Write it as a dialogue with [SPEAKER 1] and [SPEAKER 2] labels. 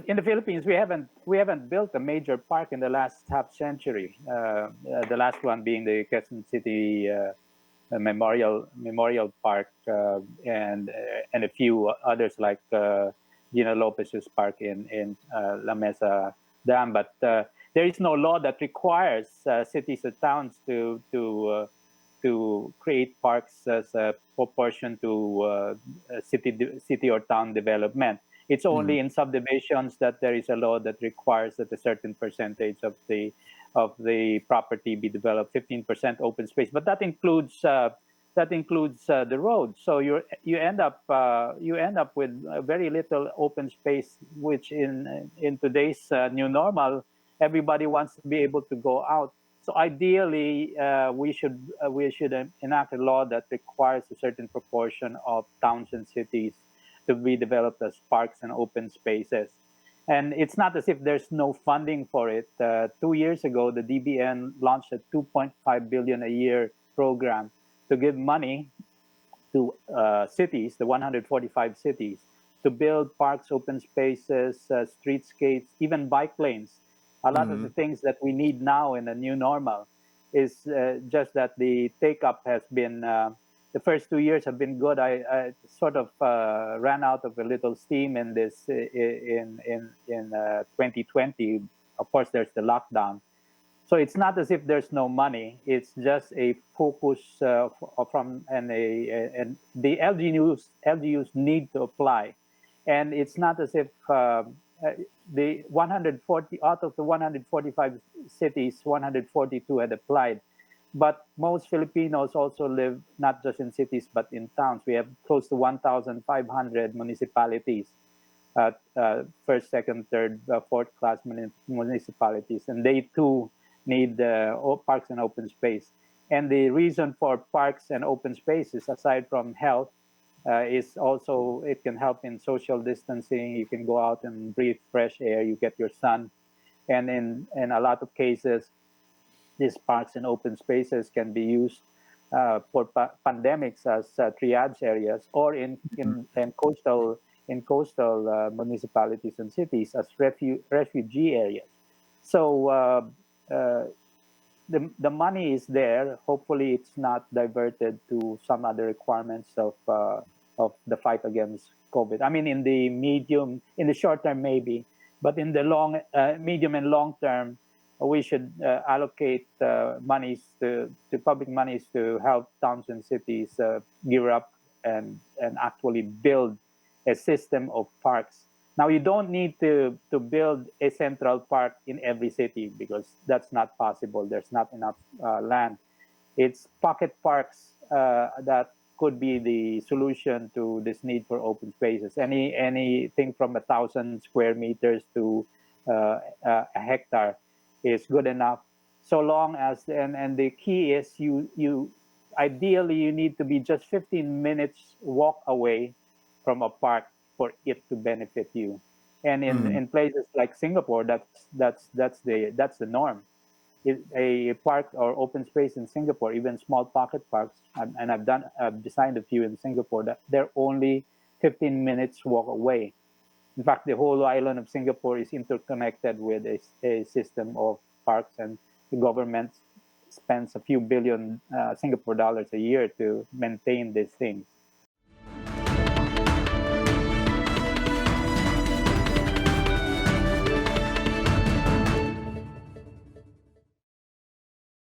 [SPEAKER 1] in the Philippines, we haven't built a major park in the last half century. The last one being the Quezon City Memorial Park, and a few others like Gina Lopez's park in La Mesa Dam. But there is no law that requires cities or towns to create parks as a proportion to city or town development. It's only in subdivisions that there is a law that requires that a certain percentage of the property be developed, 15% open space. But that includes the roads. So you end up with very little open space, which in today's new normal, everybody wants to be able to go out. So ideally, we should enact a law that requires a certain proportion of towns and cities to be developed as parks and open spaces. And it's not as if there's no funding for it. 2 years ago, the DBN launched a 2.5 billion a year program to give money to cities, the 145 cities, to build parks, open spaces, streetscapes, even bike lanes. A lot of the things that we need now in the new normal is just that the take up has been, the first 2 years have been good. I sort of ran out of a little steam in this in 2020. Of course, there's the lockdown. So it's not as if there's no money. It's just a focus from and the LGUs need to apply, and it's not as if the 140 out of the 145 cities, 142 had applied. But most Filipinos also live not just in cities but in towns. We have close to 1,500 municipalities, first, second, third, fourth class municipalities, and they too need parks and open space. And the reason for parks and open spaces, aside from health, is also it can help in social distancing. You can go out and breathe fresh air. You get your sun, and in a lot of cases, these parks and open spaces can be used for pandemics as triage areas, or in coastal municipalities and cities as refugee areas. So the money is there. Hopefully, it's not diverted to some other requirements of the fight against COVID. I mean, in the short term, maybe, but in the medium and long term, we should allocate public monies to help towns and cities gear up and actually build a system of parks. Now, you don't need to build a central park in every city because that's not possible. There's not enough land. It's pocket parks that could be the solution to this need for open spaces. Anything from 1,000 square meters to a hectare is good enough, so long as and the key is you ideally you need to be just 15 minutes walk away from a park for it to benefit you. And in places like Singapore, that's the norm. A park or open space in Singapore, even small pocket parks, and I've designed a few in Singapore, that they're only 15 minutes walk away. In fact, the whole island of Singapore is interconnected with a system of parks, and the government spends a few billion Singapore dollars a year to maintain these things.